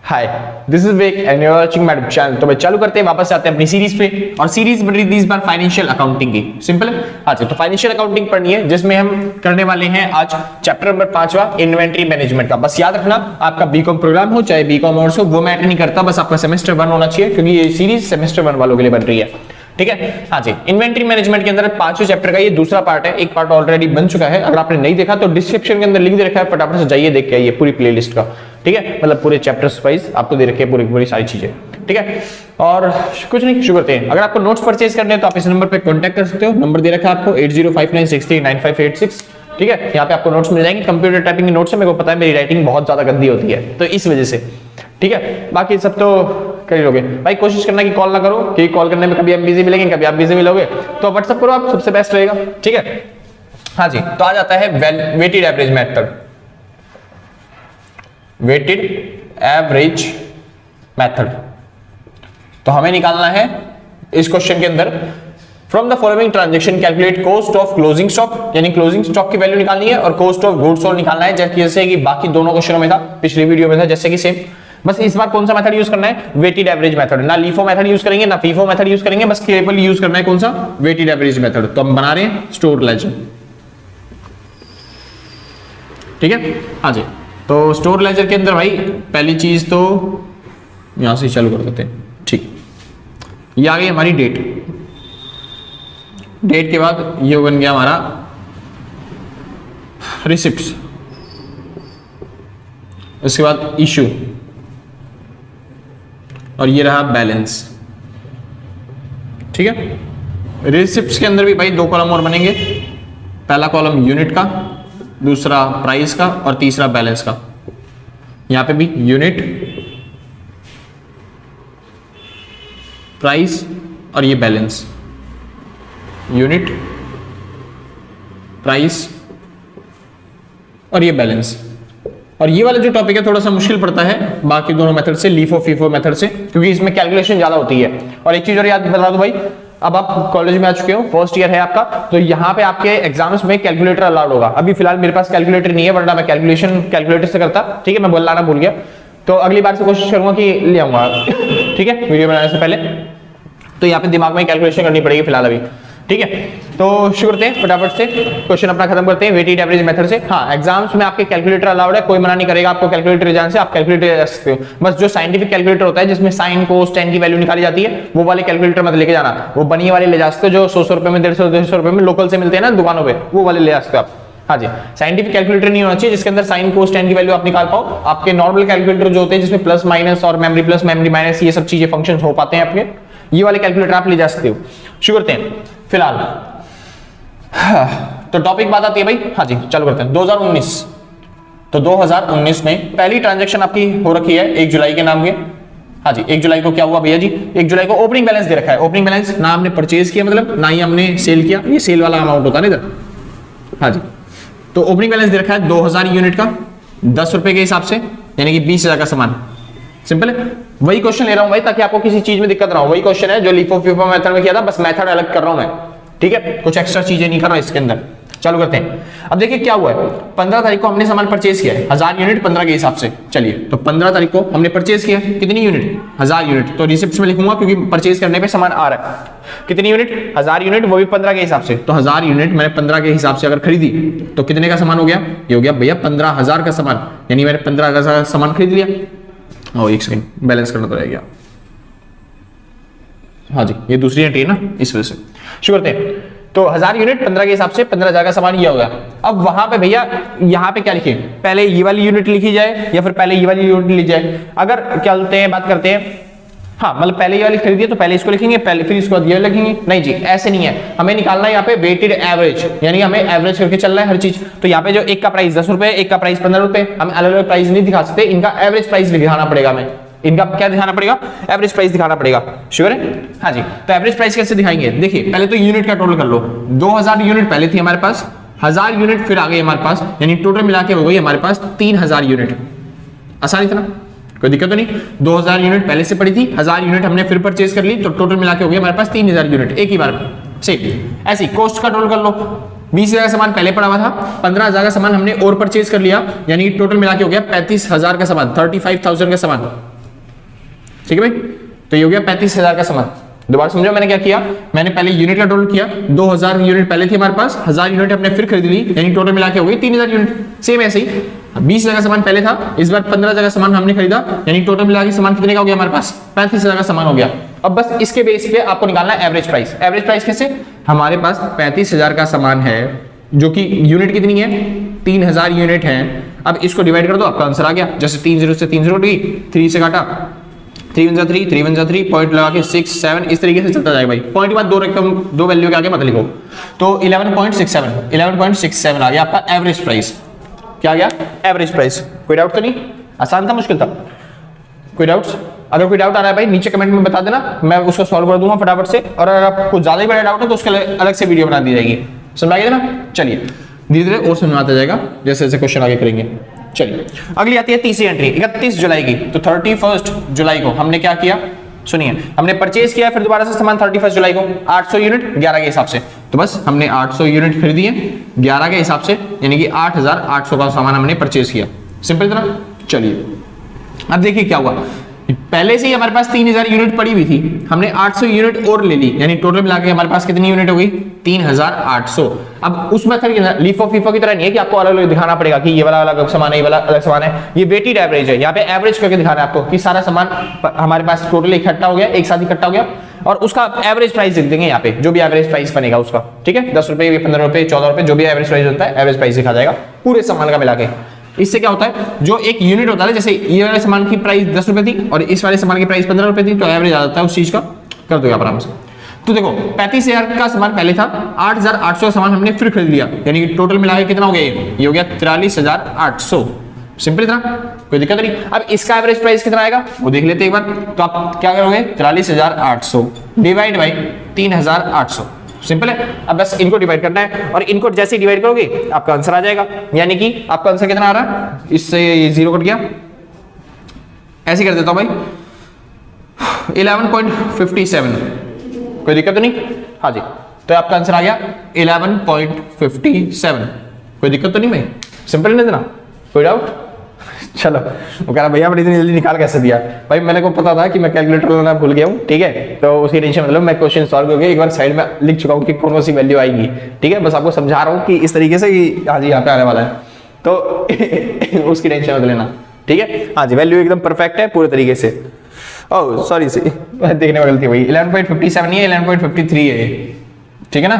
Hi, this is Vivek and you are watching my channel. तो भाई चालू करते हैं, वापस आते हैं अपनी सीरीज पे। और सीरीज बन रही थी इस बार फाइनेंशियल अकाउंटिंग की। सिंपल है। अच्छा, तो फाइनेंशियल अकाउंटिंग पढ़नी है, जिसमें हम करने वाले हैं आज चैप्टर नंबर 5वां इन्वेंटरी मैनेजमेंट का। बस याद रखना, आपका बीकॉम प्रोग्राम हो चाहे बीकॉम ऑनर्स हो, वो मैटर नहीं करता, बस आपका सेमेस्टर 1 होना चाहिए, क्योंकि ये सीरीज सेमेस्टर 1 वालों के लिए बन रही है। ठीक है। हाँ जी, इन्वेंटरी मैनेजमेंट के अंदर 5वें चैप्टर का ये दूसरा पार्ट है। एक पार्ट ऑलरेडी बन चुका है, अगर आपने नहीं देखा तो डिस्क्रिप्शन के अंदर लिंक दे रखा है, फटाफट से जाइए देख के आइए पूरी प्लेलिस्ट का। ठीक है, मतलब पूरे चैप्टर्स वाइज आपको दे रखे हैं पूरी सारी चीजें। ठीक है, और कुछ नहीं, शुरू करते हैं। अगर आपको नोट्स परचेज करने हैं तो आप इस नंबर पे कांटेक्ट कर सकते हो। नंबर दे रखा है आपको 8059639586। ठीक है, यहाँ पे आपको नोट्स मिल जाएंगे। कंप्यूटर टाइपिंग के नोट्स है, मेरे को पता है मेरी राइटिंग बहुत ज्यादा गंदी होती है, तो इस वजह से। ठीक है, बाकी सब तो कर ही लोगे भाई। कोशिश करना कि कॉल ना करो, कि कॉल करने में कभी हम बिजी मिलेंगे, कभी आप बिजी मिलोगे, तो व्हाट्सएप करो आप, सबसे बेस्ट रहेगा। ठीक है। हाँ जी, तो आ जाता है weighted average method. Weighted average method, तो हमें निकालना है इस क्वेश्चन के अंदर, from the following transaction calculate cost of closing stock, यानी क्लोजिंग स्टॉक की वैल्यू निकालनी है, और कॉस्ट ऑफ गुड्स सोल्ड निकालना है, जैसे कि बाकी दोनों क्वेश्चनों में था, पिछली वीडियो में था जैसे कि सेम। बस इस बार कौन सा मेथड यूज करना है? Weighted average method. ना लीफो मेथड यूज करेंगे ना फीफो मेथड यूज करेंगे, बस केवल यूज करना है कौन सा? Weighted average method. तो हम बना रहे हैं स्टोर लेजर। ठीक है। हाँ जी, तो स्टोर लेजर के अंदर भाई पहली चीज तो यहां से चालू कर देते हैं। ठीक, ये आ गई हमारी डेट। डेट के बाद ये बन गया हमारा रिसिप्ट्स, उसके बाद इशू, और ये रहा बैलेंस। ठीक है। रिसिप्ट्स के अंदर भी भाई दो कॉलम और बनेंगे, पहला कॉलम यूनिट का, दूसरा प्राइस का, और तीसरा बैलेंस का। यहां पे भी यूनिट, प्राइस, और ये बैलेंस। यूनिट, प्राइस, और ये बैलेंस। और ये वाला जो टॉपिक है थोड़ा सा मुश्किल पड़ता है बाकी दोनों मेथड से, लीफो फीफो मेथड से, क्योंकि इसमें कैलकुलेशन ज्यादा होती है। और एक चीज और याद बता दो भाई, अब आप कॉलेज में आ चुके हो, फर्स्ट ईयर है आपका, तो यहाँ पे आपके एग्जाम्स में कैलकुलेटर अलाउड होगा। अभी फिलहाल मेरे पास कैलकुलेटर नहीं है, वरना मैं कैलकुलेशन कैलकुलेटर से करता। ठीक है, मैं बोलना भूल गया, तो अगली बार से कोशिश करूंगा कि ले आऊंगा। ठीक है, वीडियो बनाने से पहले तो यहाँ पे दिमाग में कैलकुलेशन करनी पड़ेगी फिलहाल अभी। ठीक है, तो शुरू करते हैं, फटाफट से क्वेश्चन अपना खत्म करते हैं वेटेड एवरेज मेथड से। हाँ, एग्जाम्स में आपके कैलकुलेटर अलाउड है, कोई मना नहीं करेगा आपको कैलकुलेटर ले जाने से, आप कैलकुलेटर ले जा सकते हो। बस जो साइंटिफिक कैलकुलेटर होता है, जिसमें साइन कोस टेन की वैल्यू निकाली जाती है, वो वाले कैलकुलेटर मत लेके जाना। वो बनी वाले ले जा सकते हो, जो 100 रुपए में, 150 रुपए में लोकल से मिलते हैं ना दुकानों पे, वो वाले ले जा सकते हो आप। हाँ जी, साइंटिफिक कैलकुलेटर नहीं होना चाहिए जिसके अंदर साइन कोस टेन की वैल्यू आप निकाल पाओ। आपके नॉर्मल कैलकुलेटर जो होते हैं, जिसमें प्लस माइनस और मेमोरी प्लस मेमोरी माइनस ये सब चीजें फंक्शन हो पाते हैं आपके, ये वाले कैलकुलेटर आप ले जा सकते हो। शुरू करते हैं फिलहाल। तो टॉपिक बात आती है भाई। हाँ जी, चालू करते हैं। 2019, तो 2019 में पहली ट्रांजैक्शन आपकी हो रखी है 1 जुलाई के नाम के। हाँ जी, 1 जुलाई को क्या हुआ भैया जी? 1 जुलाई को ओपनिंग बैलेंस दे रखा है। ओपनिंग बैलेंस ना हमने परचेज किया, मतलब ना ही हमने सेल किया, ये सेल वाला अमाउंट होता है ना इधर। हाँ जी, तो ओपनिंग बैलेंस दे रखा है 2000 यूनिट का, 10 रुपए के हिसाब से, यानी कि 20,000 का सामान। सिंपल है, वही क्वेश्चन ले रहा हूं भाई ताकि आपको किसी चीज में दिक्कत ना हो। वही क्वेश्चन है जो लिफो फीफो मेथड में किया था, बस मेथड अलग कर रहा हूं मैं। ठीक है, कुछ एक्स्ट्रा चीजें नहीं कर रहा इसके अंदर। चालू करते हैं। अब देखिए क्या हुआ है, 15 तारीख को हमने सामान परचेज किया है 1000 यूनिट 15 के हिसाब से। चलिए, तो 15 तारीख को हमने परचेज किया कितनी यूनिट? 1000 यूनिट। तो रिसिप्ट्स में लिखूंगा क्योंकि परचेज करने पे सामान आ रहा है। कितनी यूनिट? 1000 यूनिट, वो भी 15 के हिसाब से। तो 1000 यूनिट मैंने 15 के हिसाब से अगर खरीदी तो कितने का सामान हो गया? ये हो गया भैया 15,000 का सामान, यानी मैंने 15,000 का सामान खरीद लिया। और एक सेकंड, बैलेंस करना तो रह गया। हाँ जी, ये दूसरी एंट्री है ना, इस वजह से। शुरू करते हैं। तो 1000 यूनिट 15 के हिसाब से 15,000 का सामान ये होगा। अब वहां पे भैया यहाँ पे क्या लिखे? पहले ये वाली यूनिट लिखी जाए या फिर पहले ये वाली यूनिट ली जाए? अगर क्या बोलते हैं, बात करते हैं, हाँ मतलब पहले ये वाली खरीदी है तो पहले इसको लिखेंगे, पहले फिर इसको ये लिखेंगे? नहीं जी, ऐसे नहीं है। हमें निकालना है यहाँ पे वेटेड एवरेज, यानी हमें एवरेज करके चलना है हर चीज। तो यहाँ पे जो एक का प्राइस 10 रुपए, एक का प्राइस 15 रुपए, हम अलग अलग प्राइस नहीं दिखा सकते, इनका एवरेज प्राइस दिखाना पड़ेगा हमें। इनका क्या दिखाना पड़ेगा? एवरेज प्राइस दिखाना पड़ेगा। श्योर है? हाँ जी, तो एवरेज प्राइस कैसे दिखाएंगे? देखिए, पहले तो यूनिट का टोटल कर लो। 2000 यूनिट पहले थी हमारे पास, 1000 यूनिट फिर आ गई हमारे पास, यानी टोटल मिला के हो गई हमारे पास 3000 यूनिट। आसानी था ना, कोई दिक्कत तो नहीं। 2000 यूनिट पहले से पड़ी थी, 1000 यूनिट हमने फिर परचेज कर ली, तो टोटल मिला के हो गया हमारे पास 3000 यूनिट एक ही बार से। ऐसी कॉस्ट का टोटल कर लो। 20,000 का सामान पहले पड़ा हुआ था, 15,000 का सामान हमने और परचेज कर लिया, यानी टोटल मिला के हो गया 35,000 का सामान, 35,000 का सामान। ठीक है भाई, तो ये हो गया 35,000 का सामान। दोबारा समझो मैंने क्या किया, मैंने पहले यूनिट का टोटल किया, 2000 यूनिट पहले थी हमारे पास, 1000 यूनिट हमने फिर खरीद ली, यानी टोटल मिला के हो गई 3000 यूनिट। सेम ऐसे ही 20,000 का सामान पहले था, इस बार 15,000 का सामान हमने खरीदा, यानी टोटल मिला के सामान कितने का हो गया हमारे पास, 35,000 का सामान हो गया। अब बस इसके बेस पे आपको निकालना है एवरेज प्राइस। एवरेज प्राइस कैसे, हमारे पास 35,000 का सामान है, जो कि यूनिट कितनी है, 3000 यूनिट है। अब इसको डिवाइड कर दो, आपका आंसर आ गया। जैसे 30 से 3 0 गई, 3 से काटा, 3 1 3, 3 1 3, पॉइंट लगा के 6 7, इस तरीके से चलता जाएगा भाई। पॉइंट के बाद दो रकम, दो वैल्यू के आगे मत लिखो। तो 11.67 आ गया आपका एवरेज प्राइस। क्या आ गया, एवरेज प्राइस। कोई डाउट तो नहीं, आसान था मुश्किल था, कोई डाउट्स? अगर कोई डाउट आ रहा है भाई नीचे कमेंट में बता देना, मैं उसको सॉल्व कर दूंगा फटाफट से। और अगर आपको ज्यादा ही बड़ा डाउट है तो उसके लिए अलग से वीडियो बना दी जाएगी। समझ आ गया ना? चलिए धीरे धीरे और समझ आता जाएगा जैसे जैसे क्वेश्चन आगे करेंगे। चलिए अगली आती है तीसरी एंट्री 31 जुलाई की। तो 31 जुलाई को हमने क्या किया, सुनिए, हमने परचेज किया फिर दोबारा से सामान 31 जुलाई को 800 यूनिट 11 के हिसाब से। तो बस हमने 800 यूनिट खरीदी है 11 के हिसाब से, यानी कि 8800 का सामान हमने परचेज किया। सिंपल इतना। चलिए अब देखिए क्या हुआ, पहले से ही हमारे पास 3000 यूनिट पड़ी हुई थी, हमने 800 यूनिट और ले ली, यानी टोटल मिला के हमारे पास कितनी यूनिट हो गई, 3800। अब उस मेथड लीफो फीफो की तरह नहीं है कि आपको अलग अलग दिखाना पड़ेगा कि ये वाला अलग सामान है, ये वाला अलग सामान है। ये वेटेड एवरेज है, यहाँ पे एवरेज करके दिखाना है आपको कि सारा सामान हमारे पास टोटल इकट्ठा हो गया, एक साथ इकट्ठा हो गया, और उसका एवरेज प्राइस लिख देंगे यहाँ पे, जो भी एवरेज प्राइस बनेगा उसका। ठीक है, 10 रुपए, 15 रुपए, 14 रुपए, जो भी एवरेज प्राइस होता है एवरेज प्राइस लिखा जाएगा पूरे सामान का मिला के। इससे क्या होता है, जो एक यूनिट होता है, जैसे ये वाले सामान की प्राइस 10 रुपए थी और इस वाले सामान की प्राइस 15 रुपए थी, तो एवरेज आ जाता है उस चीज का। कर दो आराम से। तो देखो 35,000 का सामान पहले था, 8,800 का सामान हमने फिर खरीद लिया, यानी कि टोटल मिला के कितना हो गया, ये हो गया 43,800। सिंपल इतना, कोई दिक्कत नहीं। अब इसका एवरेज प्राइस कितना आएगा वो देख लेते हैं एक बार। तो आप क्या करोगे, 43,800 डिवाइड बाई 3,800। सिंपल है। अब बस इनको डिवाइड करना है, और इनको जैसे डिवाइड करोगे आपका आंसर आ जाएगा, यानी कि आपका आंसर कितना आ रहा है, इससे ये 0 कट गया, ऐसे कर देता हूं भाई 11.57। कोई दिक्कत तो नहीं? हाँ जी, तो आपका आंसर आ गया 11.57। कोई दिक्कत तो नहीं भाई, सिंपल नहीं देना, कोई डाउट? चलो, वो कह रहा भैया इतनी जल्दी निकाल कैसे दिया? भाई मैंने को पता था कि मैं कैलकुलेटर लाना भूल गया हूँ, ठीक है, तो उसकी टेंशन मतलब मैं क्वेश्चन सॉल्व करके एक बार साइड में लिख चुका हूँ कि कौन सी वैल्यू आएगी। ठीक है, बस आपको समझा रहा हूँ कि इस तरीके से कि हाँ जी यहाँ पे आने वाला है, तो उसकी टेंशन मत लेना। ठीक है, हाँ जी, वैल्यू एकदम परफेक्ट है पूरे तरीके से। ओह सॉरी देखने में गलती हुई, 11.57 नहीं है, 11.53 है, ठीक है ना?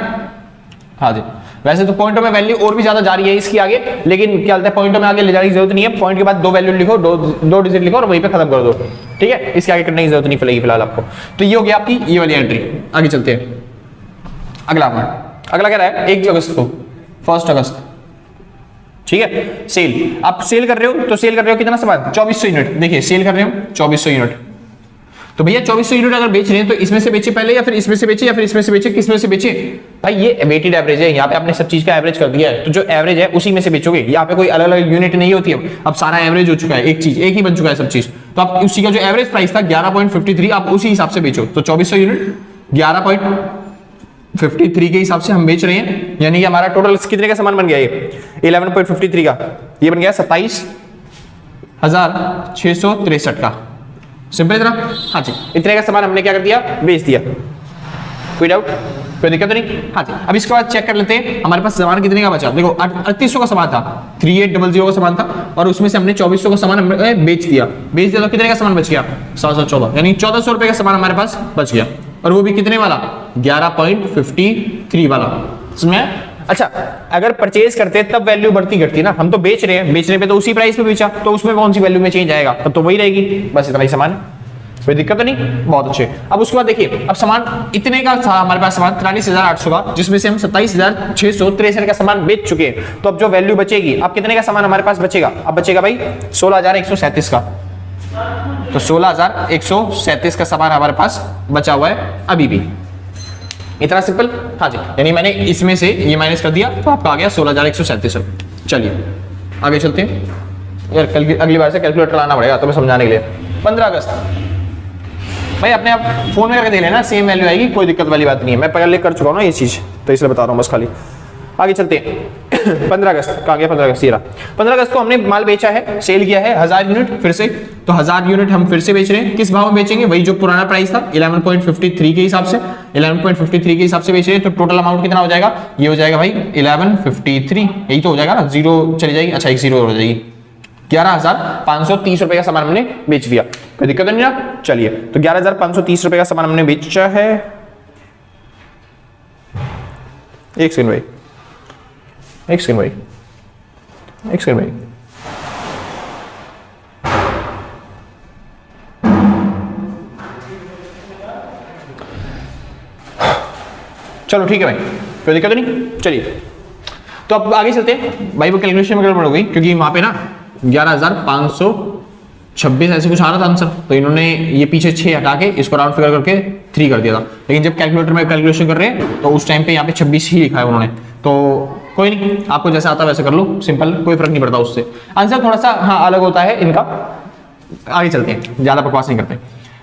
हाँ जी, वैसे तो पॉइंटों में वैल्यू और भी ज्यादा जा रही है इसकी आगे, लेकिन क्या होता है पॉइंटों में आगे ले जाने की जरूरत नहीं है। पॉइंट के बाद दो वैल्यू लिखो, दो डिजिट लिखो और वहीं पे खत्म कर दो। ठीक है, इसके आगे करने की जरूरत नहीं पड़ेगी फिलहाल आपको। तो ये हो गया आपकी ये वाली एंट्री। आगे चलते हैं, अगला क्या रहा है, 1 अगस्त को, 1 अगस्त। ठीक है, सेल, आप सेल कर रहे हो, तो सेल कर रहे हो कितना सामान, 2400 यूनिट। देखिए सेल कर रहे हो 2400 यूनिट, तो भैया 2400 यूनिट अगर बेच रहे हैं तो इसमें से बेचे पहले, या फिर इसमें से बेचे, या फिर इसमें से बेचे, किसमें से बेचे? भाई ये वेटेड एवरेज है, यहाँ पे आपने सब चीज का एवरेज कर दिया है, तो जो एवरेज है उसी में से बेचोगे। यहाँ पे कोई अलग अलग यूनिट नहीं होती है, अब सारा एवरेज हो चुका है, एक चीज एक ही बन चुका है सब चीज। तो आप उसी का जो एवरेज प्राइस था 11.53, आप उसी हिसाब से बेचो। तो 2400 यूनिट 11.53 के हिसाब से हम बेच रहे हैं, यानी कि हमारा टोटल कितने का सामान बन गया, ये 11.53 का, ये बन गया 27,663 का। सिंपल इतना। हाँ जी, इतने का सामान हमने क्या कर दिया, बेच दिया। कोई डाउट, कोई दिक्कत तो नहीं? हाँ जी, अब इसके बाद चेक कर लेते हैं हमारे पास सामान कितने का बचा। देखो 3800 का सामान था, 3800 का सामान था, और उसमें से हमने 2400 का सामान हमने बेच दिया। तो कितने का सामान बच गया, 714, यानी 1400 रुपए का सामान हमारे पास बच गया, और वो भी कितने वाला, 11.53 वाला। इसमें अच्छा, अगर परचेज करते तब वैल्यू बढ़ती घटती ना, हम तो बेच रहे हैं, बेचने पे तो उसी प्राइस पे बेचा, तो उसमें कौन सी वैल्यू में चेंज आएगा, तब तो वही रहेगी। बस इतना ही सामान, कोई दिक्कत तो नहीं? बहुत अच्छे। अब उसके बाद देखिए, अब सामान इतने का था हमारे पास सामान 43,800 का, जिसमें से हम 27,663 का सामान बेच चुके हैं। तो अब जो वैल्यू बचेगी, अब कितने का सामान हमारे पास बचेगा, अब बचेगा भाई 16,137 का। तो 16,137 का सामान हमारे पास बचा हुआ है अभी भी। इतना सिंपल। हाँ जी, यानी मैंने इसमें से ये माइनस कर दिया, तो आपका आ गया 16,137। चलिए आगे चलते हैं। यार कल अगली बार से कैलकुलेटर लाना पड़ेगा तुम्हें समझाने के लिए। 15 अगस्त भाई अपने आप फोन में करके देख लेना, सेम वैल्यू आएगी, कोई दिक्कत वाली बात नहीं है। मैं पहले कर चुका हूँ ना ये चीज, तो इसलिए बता रहा हूँ बस खाली। आगे चलते हैं 15 अगस्त कहाँ गया, 15 अगस्त ये रहा। 15 अगस्त को हमने माल बेचा है, सेल किया है 1000 यूनिट फिर से, तो 1000 यूनिट हम फिर से बेच रहे हैं। किस भाव में बेचेंगे, वही जो पुराना प्राइस था 11.53 के हिसाब से, 11.53 के हिसाब से बेच रहे हैं। तो टोटल अमाउंट कितना हो जाएगा, ये हो जाएगा भाई 1153, यही तो हो जाएगा ना, जीरो चली जाएगी, अच्छा एक जीरो हो जाएगी, 11,530 रुपए का सामान हमने बेच दिया। कोई दिक्कत नहीं ना, चलिए तो 11,530 रुपए का सामान हमने बेचा है। एक सेकंड भाई, एक सेकंड भाई, एक सेकंड भाई, चलो ठीक है भाई, कोई दिक्कत नहीं। चलिए तो अब आगे चलते हैं भाई, वो कैलकुलेशन में गड़बड़ हो गई क्योंकि वहां पे ना 11,526 ऐसे कुछ आ रहा था आंसर, तो इन्होंने ये पीछे 6 हटा के इसको राउंड फिगर करके 3 कर दिया था। लेकिन जब कैलकुलेटर में कैलकुलेशन कर रहे हैं तो उस टाइम पे यहाँ पे 26 ही लिखा है उन्होंने, तो कोई नहीं, आपको जैसा आता है वैसे कर लो, सिंपल, कोई फर्क नहीं पड़ता उससे। आंसर थोड़ा सा हाँ अलग होता है इनका। आगे चलते हैं, ज्यादा बकवास नहीं करते।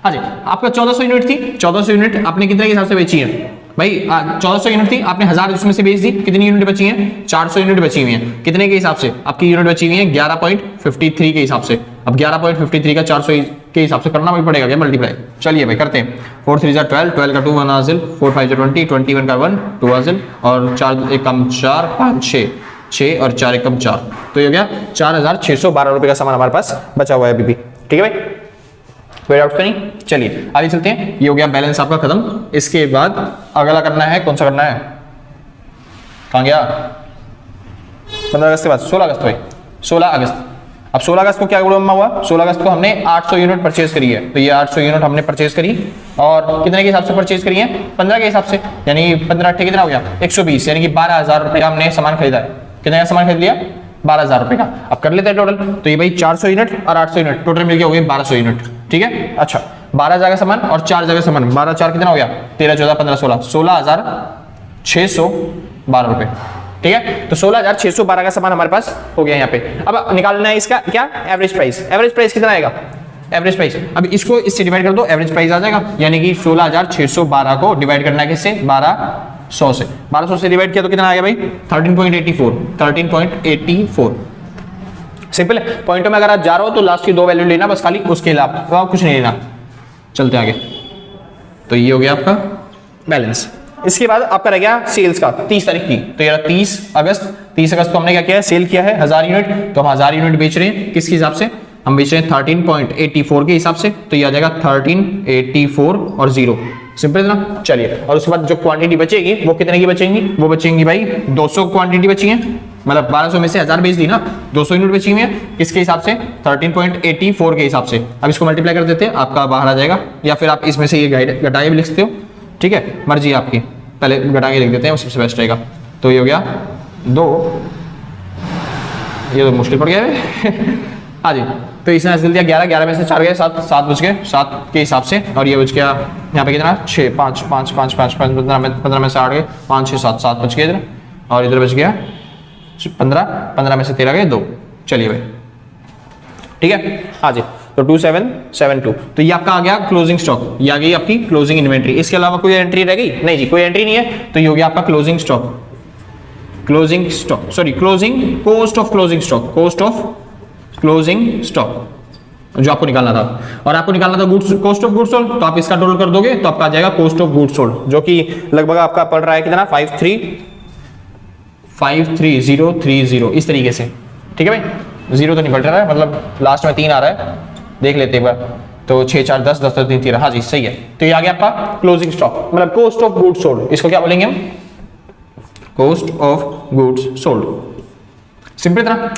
हाँ जी, आपका 1400 यूनिट थी, 1400 यूनिट आपने कितने के हिसाब से बेची है भाई, 1400 यूनिट थी, आपने 1000 उसमें से बेच दी, कितनी यूनिट बची हैं, 400 यूनिट बची हुई हैं। कितने के हिसाब से आपकी यूनिट बची हुई है, 11.53 के हिसाब से। अब 11.53 का 400 के हिसाब से करना भी पड़ेगा क्या मल्टीप्लाई, चलिए भाई करते हैं। 4 3 जा 12, 12 का 2 1 हासिल, 4 5 जा 20, 21 का 1 2 हासिल, और 4 1 कम 4 5 6 6 और 4 1 कम 4, तो ये हो गया 4,612 रुपए का सामान हमारे पास बचा हुआ है अभी भी। ठीक है भाई, कोई डाउट तो नहीं। चलिए आगे चलते हैं, ये हो गया बैलेंस आपका खत्म। इसके बाद अगला करना है, कौन सा करना है, कहां गया, 15 अगस्त के बाद 16 अगस्त भाई, 16 अगस्त। अब 16 अगस्त को क्या गुड़म्मा हुआ, 16 अगस्त को हमने 800 यूनिट परचेज करी है, तो ये 800 यूनिट हमने परचेज करी, और कितने के हिसाब से परचेज करी है, 15 के हिसाब से, यानी 15 अट्ठे कितना हो गया 120, यानी कि 12,000 रुपए का हमने सामान खरीदा है। कितने का सामान खरीद लिया, 12,000 रुपए का। अब कर लेते हैं टोटल, तो ये भाई 400 यूनिट और 800 यूनिट टोटल मिलकर हो गए 1200 यूनिट। ठीक है, अच्छा 12 जगह सामान और 4 जगह सामान, 12 4 कितना हो गया, 13 14 15 16, 16,612 रुपए। ठीक है, तो 16,612 का सामान हमारे पास हो गया यहाँ पे। अब निकालना है इसका क्या, एवरेज प्राइस। एवरेज प्राइस कितना आएगा, एवरेज प्राइस, अब इसको इससे डिवाइड कर दो, एवरेज प्राइस आ जाएगा, यानी कि 16,612 को डिवाइड करना है किससे, 1200 से। 1200 से डिवाइड किया तो कितना आ गया भाई, 13.84, 13.84। सिंपल है, पॉइंटों में अगर आप जा रहे हो तो लास्ट की 2 वैल्यू लेना बस, खाली उसके अलावा कुछ नहीं लेना। चलते आगे, तो ये हो गया आपका बैलेंस। इसके बाद आपका रह गया सेल्स का 30 तारीख की, तो यार 30 अगस्त, 30 अगस्त को हमने क्या किया है, सेल किया है 1000 यूनिट, तो हम 1000 यूनिट बेच रहे हैं किसके हिसाब से, हम बेच रहे हैं 13.84 के हिसाब से, तो ये आ जाएगा 1384 और 0, सिंपल है ना। चलिए, और उसके बाद जो क्वांटिटी बचेगी वो कितने की बचेंगी, वो बचेंगी भाई 200 क्वांटिटी बची है, मतलब 1200 में से 1000 बेच दी ना, 200 यूनिट बची हुई है, किसके हिसाब से, 13.84 के हिसाब से। अब इसको मल्टीप्लाई कर देते हैं, आपका बाहर आ जाएगा, या फिर आप इसमें से ये घटाए भी लिख सकते हो, ठीक है, मर्जी है आपकी, पहले घटा के लिख देते हैं, वो सबसे बेस्ट रहेगा। तो ये हो गया 2, ये तो मुश्किल पड़ गया है हाँ जी, तो इसने ऐसे दिया 11, 11 में से 4 गए 7, 7 बच गए 7 के हिसाब से, और ये बच गया यहाँ पे कितना 6 5 5 5 5 5 15 में से 8 गए 5 6 7 7 बच गए इधर, और इधर बच गया 15, 15 में से 13 गए 2। चलिए भाई, ठीक है, हाँ जी, तो 2772, तो ये आपका आ गया क्लोजिंग स्टॉक, ये आ गई आपकी क्लोजिंग इन्वेंट्री। इसके अलावा कोई एंट्री रह गई, नहीं जी कोई एंट्री नहीं है, तो ये हो गया आपका closing stock, closing stock, sorry closing cost of closing stock, cost of closing stock जो आपको निकालना था, और आपको निकालना था goods, cost of goods sold, तो आप इसका टोटल कर दोगे तो आपका आ जाएगा कॉस्ट ऑफ गुड्स सोल्ड, जो कि लगभग आपका पड़ रहा है कितना 53030 इस तरीके से। ठीक है भाई, 0 तो नहीं पड़ रहा है, मतलब लास्ट में 3 आ रहा है, देख लेते एक बार, तो 6 4 10 10 3 13, हाँ जी सही है। तो ये आ गया आपका क्लोजिंग स्टॉक, मतलब कॉस्ट ऑफ गुड्स सोल्ड, इसको क्या बोलेंगे हम, cost of goods sold. Simple था,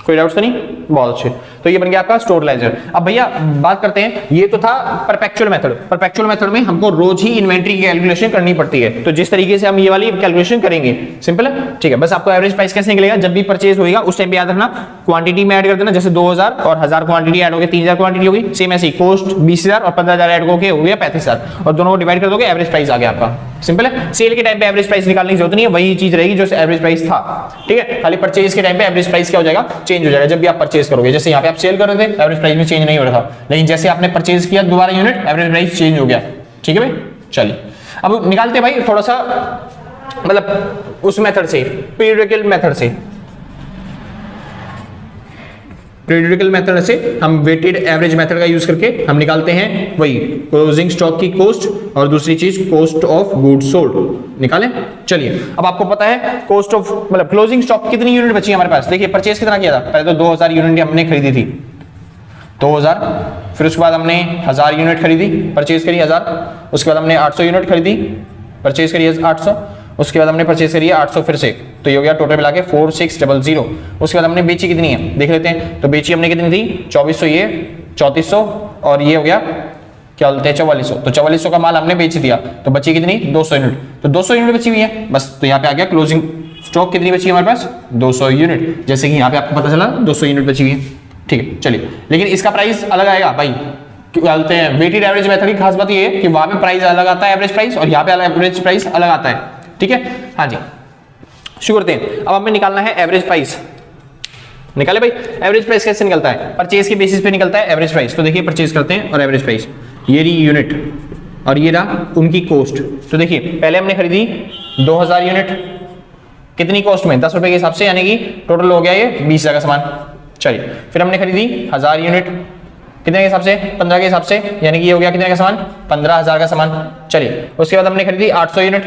कोई डाउट्स तो नहीं, बहुत अच्छे। तो ये बन गया आपका स्टोर लेजर। अब भैया बात करते हैं, ये तो था परपेचुअल मेथड, परपेचुअल मेथड में हमको रोज ही इन्वेंट्री की कैलकुलेशन करनी पड़ती है, तो जिस तरीके से हम ये वाली कैलकुलेशन करेंगे सिंपल है, ठीक है। बस आपको एवरेज प्राइस कैसे निकलेगा, जब भी परचेज होगा उस टाइम पे याद रखना क्वांटिटी में ऐड कर देना, जैसे 2000 और 1000 क्वांटिटी ऐड हो गई 3000 क्वांटिटी होगी, सेम ऐसे ही कॉस्ट 20000 और 15000 ऐड हो गया 35000, और दोनों को डिवाइड कर दोगे एवरेज प्राइस आ गया आपका। सिंपल है, सेल के टाइम पे एवरेज प्राइस निकालने की जरूरत नहीं है, वही चीज रहेगी जो एवरेज प्राइस था, ठीक है। खाली परचेज के टाइम पे एवरेज प्राइस क्या हो जाएगा, चेंज हो जाएगा जब भी आप परचेज करोगे। जैसे यहाँ पे आप सेल कर रहे थे एवरेज प्राइस में चेंज नहीं हो रहा था, लेकिन जैसे आपने परचेज किया दोबारा यूनिट एवरेज प्राइस चेंज हो गया। ठीक है भाई, चलिए अब निकालते हैं भाई थोड़ा सा मतलब उस मेथड से, पीरियोडिकल मेथड से, पीरियोडिकल मेथड से हम वेटेड एवरेज मेथड का यूज करके हम निकालते हैं वही क्लोजिंग स्टॉक की कॉस्ट और दूसरी चीज कॉस्ट ऑफ गुड्स सोल्ड निकालें। चलिए अब आपको पता है कॉस्ट ऑफ मतलब क्लोजिंग स्टॉक कितनी यूनिट बची है हमारे पास। देखिए परचेज कितना किया था, पहले तो 2000 यूनिट हमने खरीदी थी 2000, फिर उसके बाद हमने 1000 यूनिट खरीदी, परचेज करी 1000, उसके बाद हमने 800 यूनिट खरीदी, परचेज करी 800, उसके बाद हमने परचेज करी 800 फिर से, तो ये हो गया टोटल मिला के 4600। उसके बाद हमने बेची कितनी है देख लेते हैं, तो बेची हमने कितनी थी 2400, ये 3400 और ये हो गया क्या बोलते हैं 4400, तो 4400 का माल हमने बेच दिया, तो बची कितनी 200 यूनिट, तो 200 यूनिट बची हुई है बस। तो यहाँ पे आ गया क्लोजिंग स्टॉक कितनी बची है हमारे पास 200 यूनिट, जैसे कि यहाँ पे आपको पता चला 200 यूनिट बची हुई है। ठीक है चलिए, लेकिन इसका प्राइस अलग आएगा भाई, क्या बोलते हैं वेटेड एवरेज मेथड की खास बात ये है कि वहां पे प्राइस अलग आता है एवरेज प्राइस, और यहाँ पे एवरेज प्राइस अलग आता है। ठीक है हाँ जी, शुरू करते हैं। अब हमें निकालना है एवरेज प्राइस, निकाले भाई। एवरेज प्राइस कैसे निकलता है, परचेज के बेसिस पे निकलता है एवरेज प्राइस। तो देखिए परचेज करते हैं और एवरेज प्राइस, ये रही यूनिट और ये रहा उनकी कॉस्ट। तो देखिए पहले हमने खरीदी 2000 यूनिट, कितनी कॉस्ट में 10 रुपए के हिसाब से, यानी कि टोटल हो गया ये 20,000 का सामान। चलिए फिर हमने खरीदी 1000 यूनिट, कितने के हिसाब से 15 के हिसाब से, यानी कि ये हो गया कितने का सामान 15,000 का सामान। चलिए उसके बाद हमने खरीदी 800 यूनिट,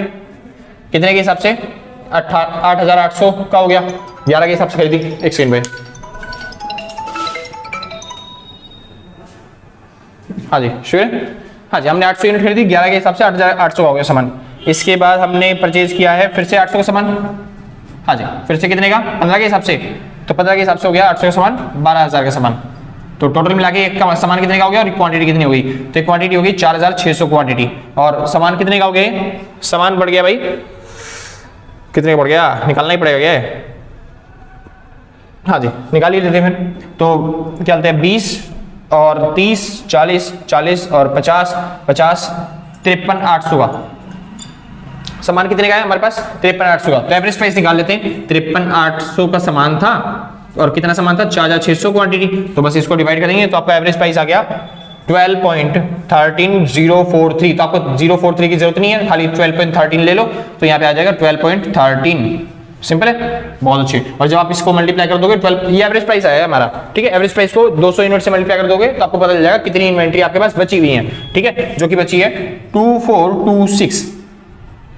कितने के हिसाब से 8800 का हो गया, 11 के हिसाब से खरीदी। एक सेकंड में, हाँ जी शुरू, हाँ जी हमने 800 यूनिट खरीदी, 11 के हिसाब से 8800 का हो गया सामान। इसके बाद हमने परचेज किया है फिर से 800 का सामान, हाँ जी फिर से कितने का 15 के हिसाब से, तो 15 के हिसाब से हो गया 800 का सामान 12,000 का सामान। तो टोटल मिला के एक का सामान कितने का हो गया और क्वांटिटी कितनी हो गई, तो क्वांटिटी हो गई 4600 क्वांटिटी, और सामान कितने का हो गए, सामान बढ़ गया भाई कितने का बढ़ गया, निकालना ही पड़ेगा क्या, हाँ जी निकाल ही देते हैं फिर। तो क्या बोलते हैं 20 और 30 40 40 और 50 50 53,800 का सामान कितने का है हमारे पास 53,800 का। तो एवरेज प्राइस निकाल लेते हैं, 53,800 का सामान था और कितना सामान था 4600 क्वांटिटी, तो बस इसको डिवाइड करेंगे तो आपका एवरेज प्राइस आ गया 12.13043। तो आपको 043 की जरूरत नहीं है, खाली 12.13 ले लो, तो यहाँ पे आ जाएगा 12.13। सिंपल है, बहुत अच्छे। और जब आप इसको मल्टीप्लाई कर दोगे 12, ये एवरेज प्राइस आया हमारा, ठीक है। एवरेज प्राइस को 200 यूनिट से मल्टीप्लाई कर दोगे तो आपको पता चल जाएगा कितनी इन्वेंट्री आपके पास बची हुई है, ठीक है, जो कि बची है 2426,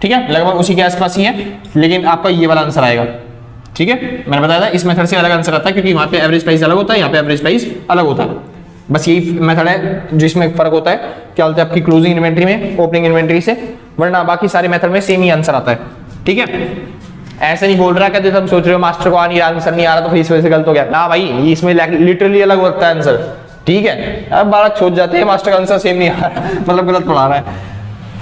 ठीक है, लगभग उसी के आसपास ही है, लेकिन आपका ये वाला आंसर आएगा, ठीक है। मैंने बताया था इस मेथड से अलग आंसर आता है, क्योंकि वहां पे एवरेज प्राइस अलग होता है, यहाँ पे एवरेज प्राइस अलग होता है। बस यही मेथड है जिसमें फर्क होता है, क्या बोलते हैं, आपकी क्लोजिंग इन्वेंट्री में ओपनिंग इन्वेंट्री से, वरना बाकी सारे मेथड में सेम ही आंसर आता है, ठीक है। ऐसे नहीं बोल रहा कहते तुम सोच रहे हो मास्टर को आंसर नहीं आ रहा तो फिर इस वजह से गलत हो गया ना भाई, इसमें लिटरली अलग होता है आंसर, ठीक है। अब बार सोच जाते हैं मास्टर का आंसर सेम नहीं आ रहा मतलब गलत पढ़ा रहा है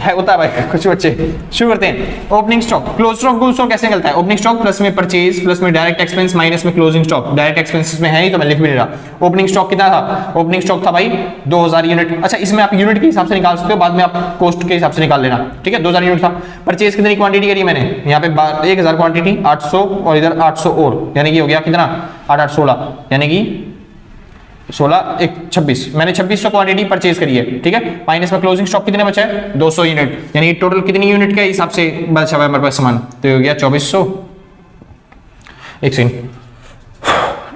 होता है भाई कुछ बच्चे। शुरू करते हैं। Opening stock, close stock, good stock कैसे निकलता है, ओपनिंग स्टॉक प्लस में परचेज प्लस में डायरेक्ट एक्सपेंस माइनस में क्लोजिंग स्टॉक। डायरेक्ट एक्सपेंसेस में है नहीं तो मैं लिख भी नहीं रहा। ओपनिंग स्टॉक कितना था, ओपनिंग स्टॉक था भाई 2000 यूनिट। अच्छा, इसमें आप यूनिट के हिसाब से निकाल सकते हो, बाद में आप कॉस्ट के हिसाब से निकाल लेना, ठीक है। 2000 यूनिट था। परचेज कितनी क्वांटिटी करी मैंने, यहाँ पे 1000 क्वांटिटी, 800 और इधर 800 और, यानी कि हो गया कितना 8 8 16, यानी कि 16 1 26, मैंने 2600 क्वांटिटी परचेज करी है, ठीक है। माइनस में क्लोजिंग स्टॉक कितने बचा है 200 यूनिट, यानी टोटल कितनी यूनिट के हिसाब से बचा हुआ है हमारे पास सामान, तो हो गया 2400। एक सेकंड,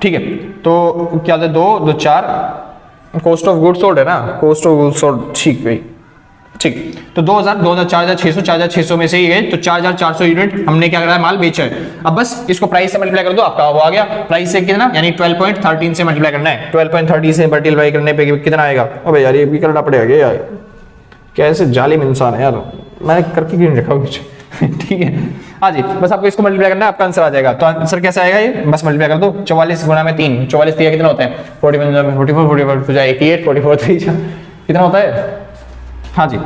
ठीक है। तो क्या होता है 2 2 4, कॉस्ट ऑफ गुड्स सोल्ड है ना, कॉस्ट ऑफ गुड्स सोल्ड, ठीक भाई, ठीक। तो 2000 2000 4600 4600 में से ही गए, तो 4400 यूनिट हमने क्या करा है, माल बेचा है। अब बस इसको प्राइस से मल्टीप्लाई कर दो, आपका वो आ गया। प्राइस से कितना, यानी 12.13 से मल्टीप्लाई करना है। 12.13 से मल्टीप्लाई करने पे कितना आएगा, अबे यार ये भी करना पड़ेगा यार, कैसे जालिम इंसान है यार, मैंने करके क्यों नहीं रखा कुछ ठीक है। हाँ जी, बस आपको इसको मल्टीप्लाई करना है, आपका आंसर आ जाएगा। तो आंसर कैसे आएगा, ये बस मल्टीप्लाई कर दो, 44 गुणा में 3, 44 3 कितना होता है 44 44 44 88 44 3 कितना होता है, हाँ जी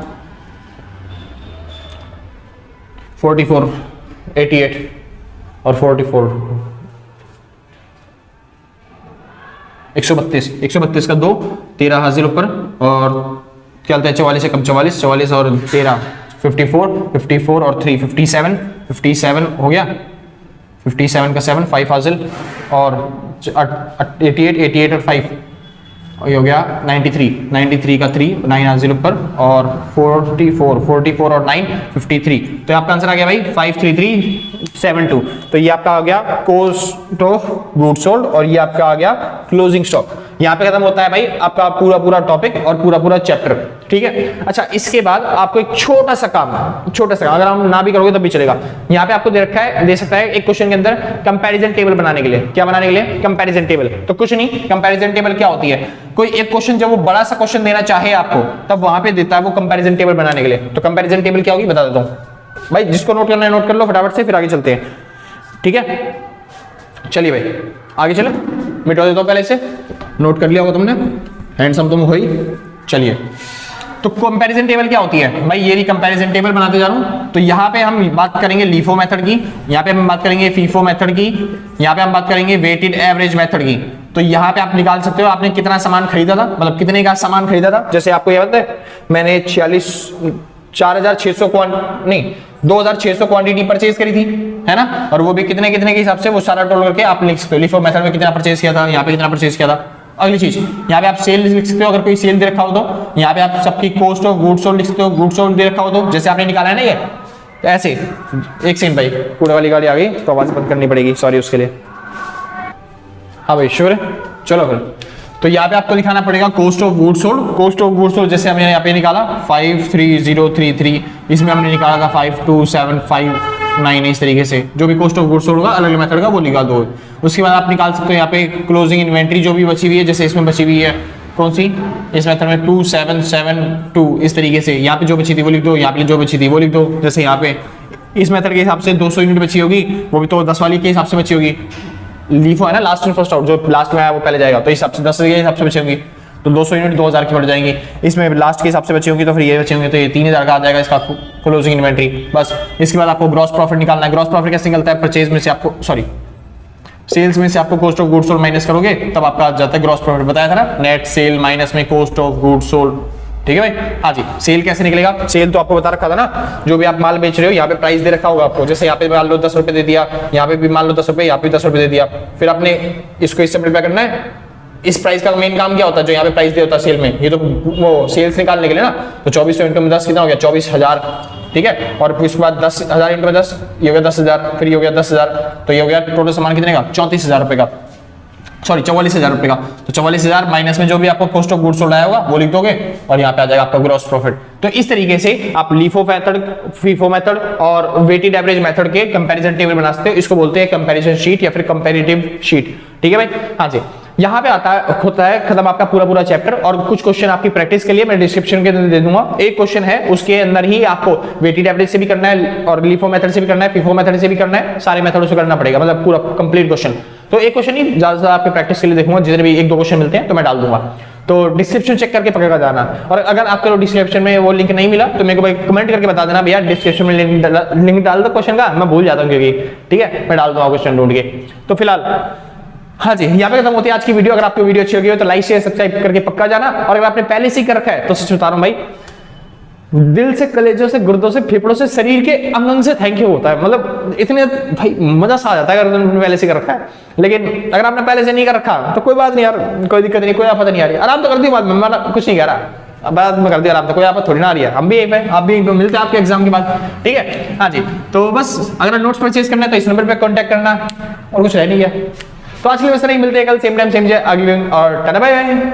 44 88 और 44 132 132 का 2 13 हाजिर ऊपर, और क्या बोलते हैं 44 से कम 44 44 और 13 54 54 और 3 57 57 हो गया, 57 का 7 5 हाजिर और 88 88 और 5 और ये हो गया 93 का 3 9 आ 0 पर और 44 और 9 53। तो आपका आंसर आ गया भाई 53372। तो ये आपका आ गया कॉस्ट ऑफ गुड्स सोल्ड और ये आपका आ गया क्लोजिंग स्टॉक। यहाँ पे खत्म होता है भाई आपका पूरा टॉपिक और पूरा चैप्टर, ठीक है। अच्छा, इसके बाद आपको एक छोटा सा काम, अगर हम ना भी करोगे तब भी चलेगा। यहाँ पे आपको दे सकता है एक क्वेश्चन के अंदर कंपैरिजन टेबल बनाने के लिए। क्या बनाने के लिए? Comparison table. तो कुछ नहीं, कंपैरिजन टेबल क्या होती है? कोई एक क्वेश्चन जब वो बड़ा सा क्वेश्चन देना चाहे आपको तब वहां पे देता है वो कंपैरिजन टेबल बनाने के लिए। तो कंपैरिजन टेबल क्या होगी बता देता हूं भाई, जिसको नोट करना है नोट कर लो फटाफट से, फिर आगे चलते हैं, ठीक है। चलिए भाई आगे चले, मिटा देता हूं पहले से, नोट कर लिया होगा तुमने, हैंडसम तुम हो ही। चलिए, तो कंपैरिजन टेबल क्या होती है भाई? ये रही कंपैरिजन टेबल बनाते जा रहा हूं। तो यहाँ पे हम बात करेंगे लीफो मेथड की, यहाँ पे हम बात करेंगे फीफो मेथड की, यहाँ पे हम बात करेंगे वेटेड एवरेज मेथड की। तो यहाँ पे आप निकाल सकते हो आपने कितना सामान खरीदा था, मतलब कितने का सामान खरीदा था। जैसे आपको ये पता है मैंने 2600 क्वांटिटी परचेज करी थी, है ना। और वो भी कितने के हिसाब से, वो सारा टोटल करके आप लिख सकते हो। लीफो मेथड में कितना परचेज किया था, यहाँ पे कितना परचेज किया था। अगली चीज यहाँ पे आप सेल लिख सकते हो, अगर कोई सेल दे रखा हो तो। यहाँ पे आप सबकी कॉस्ट ऑफ गुड्स सोल्ड लिख सकते हो, गुड्स सोल्ड दे रखा हो तो, जैसे आपने निकाला है ना ये, तो ऐसे। एक सेकंड भाई, कूड़े वाली गाड़ी आ गई तो आवाज बंद करनी पड़ेगी, सॉरी उसके लिए। हाँ भाई श्योर है, चलो फिर। तो यहाँ पे आपको दिखाना पड़ेगा cost of goods sold. Cost of goods sold जैसे हमने यहाँ पे निकाला 53033, इसमें हमने निकाला था 52759, इस तरीके से जो भी कॉस्ट ऑफ गुड्स सोल्ड होगा अलग अलग मेथड का वो निकाल दो। उसके बाद आप निकाल सकते हो यहाँ पे क्लोजिंग इन्वेंट्री जो भी बची हुई है, जैसे इसमें बची हुई है कौन सी, इस मेथड में 2772, इस तरीके से यहाँ पे जो बची थी वो लिख दो, यहाँ पे जो बची थी वो लिख दो। जैसे यहाँ पे इस मेथड के हिसाब से 200 यूनिट बची होगी, वो भी तो 10 वाली के हिसाब से बची होगी। लीफो है ना, लास्ट इन फर्स्ट आउट, जो लास्ट में आया वो पहले जाएगा, तो हिसाब से 10 के हिसाब से बची होगी तो 200 यूनिट 2000 की बढ़ जाएंगी। इसमें लास्ट के हिसाब से बची होंगी तो फिर ये बचे होंगे, तो ये 3000 का आ जाएगा इसका क्लोजिंग इन्वेंट्री। बस इसके बाद आपको ग्रॉस प्रॉफिट निकालना है। ग्रॉस प्रॉफिट कैसे निकलता है? परचेज में से आपको, सॉरी सेल्स में से आपको cost of goods sold minus करोगे तब आपका आ जाता है ग्रॉस प्रॉफिट। बताया था ना, नेट सेल माइनस में कॉस्ट ऑफ गुड्स सोल्ड, ठीक है भाई। हाँ जी, सेल कैसे निकलेगा? सेल तो आपको बता रखा था ना, जो भी आप माल बेच रहे हो यहाँ पे प्राइस दे रखा होगा आपको। जैसे यहाँ पे मान लो 10 रुपए दे दिया, यहाँ पे भी मान लो 10 रुपए, यहाँ पे 10 रुपए दे दिया। फिर आपने इसको इससे मल्टीप्लाई करना है। इस प्राइस का मेन काम क्या होता है? जो यहाँ पे प्राइस दे होता है सेल में, ये तो वो सेल्स निकालने के लिए ना। तो 2400 इंटू में 10 कितना हो गया? 24000, ठीक है। और फिर उसके बाद 10,000 इंटू में 10, ये हो गया 10,000, फिर ये हो गया 10,000, तो ये हो गया टोटल सामान कितने का? 34,000 रुपए का, सॉरी 44,000 रुपए का। तो 44,000 माइनस में जो भी आपको कॉस्ट ऑफ गुड्स सोल्ड आया होगा वो लिख दोगे और यहाँ पे आ जाएगा आपका ग्रॉस प्रॉफिट। तो इस तरीके से आप लीफो मेथड, फीफो मेथड और वेटेड एवरेज मेथड के कंपैरिजन टेबल बना सकते हो। इसको बोलते हैं कंपैरिजन शीट या फिर कंपैरेटिव शीट, ठीक है भाई। हाँ जी, यहाँ पे होता है खत्म आपका पूरा चैप्टर। और कुछ क्वेश्चन आपकी प्रैक्टिस के लिए मैं डिस्क्रिप्शन के अंदर दे दूंगा। एक क्वेश्चन है उसके अंदर ही आपको वेटेड एवरेज से भी करना है और लीफो मेथड से भी करना है, फीफो मेथड से भी करना है, सारे मेथडों से करना पड़ेगा, मतलब पूरा कंप्लीट क्वेश्चन। तो एक क्वेश्चन ही ज्यादा आपके प्रैक्टिस के लिए देखूंगा, जितने भी 1-2 क्वेश्चन मिलते हैं तो मैं डाल दूंगा। तो डिस्क्रिप्शन चेक करके पकड़ कर जाना। और अगर आपको डिस्क्रिप्शन में वो लिंक नहीं मिला तो मेरे को भाई कमेंट करके बता देना, भैया डिस्क्रिप्शन में लिंक डाल दो क्वेश्चन का, मैं भूल जाता हूँ क्योंकि, ठीक है, मैं डाल दूंगा क्वेश्चन ढूंढ के। तो फिलहाल हाँ जी, यहाँ पे खत्म होती है आज की वीडियो। अगर आपको वीडियो अच्छी लगी हो तो लाइक शेयर सब्सक्राइब करके पक्का जाना। और अगर आपने पहले से ही कर रखा है तो सच बता रहा हूं भाई, दिल से, कलेजों से, गुर्दों से, फेफड़ों से, शरीर के अंगन से थैंक यू होता है। मतलब इतने भाई मजा सा आ जाता है अगर तुमने पहले से कर रखा है। लेकिन अगर आपने पहले से नहीं कर रखा तो कोई बात नहीं यार, कोई दिक्कत नहीं, कोई आफत नहीं आ रही। आराम तो कर दी बात, मैं कुछ नहीं कह रहा, बाद में कर दिया आराम तो, कोई आफत थोड़ी ना आ रही है। हम भी यहीं पे, आप भी यहीं पे, मिलते हैं आपके एग्जाम के बाद, ठीक है। हाँ जी, तो बस अगर नोट्स परचेज करना है तो इस नंबर पे कांटेक्ट करना, और कुछ रह नहीं गया। तो आज के लिए बस नहीं, मिलते हैं कल सेम टाइम सेम जगह अगले दिन, और टाटा बाय बाय।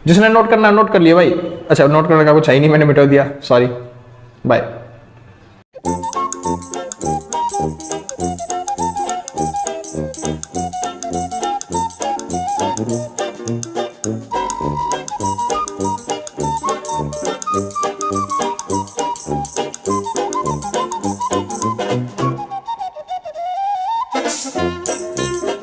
जिसने नोट करना नोट कर लिया भाई। अच्छा, नोट करने का कुछ है नहीं, मैंने मिटा दिया, सॉरी, बाय।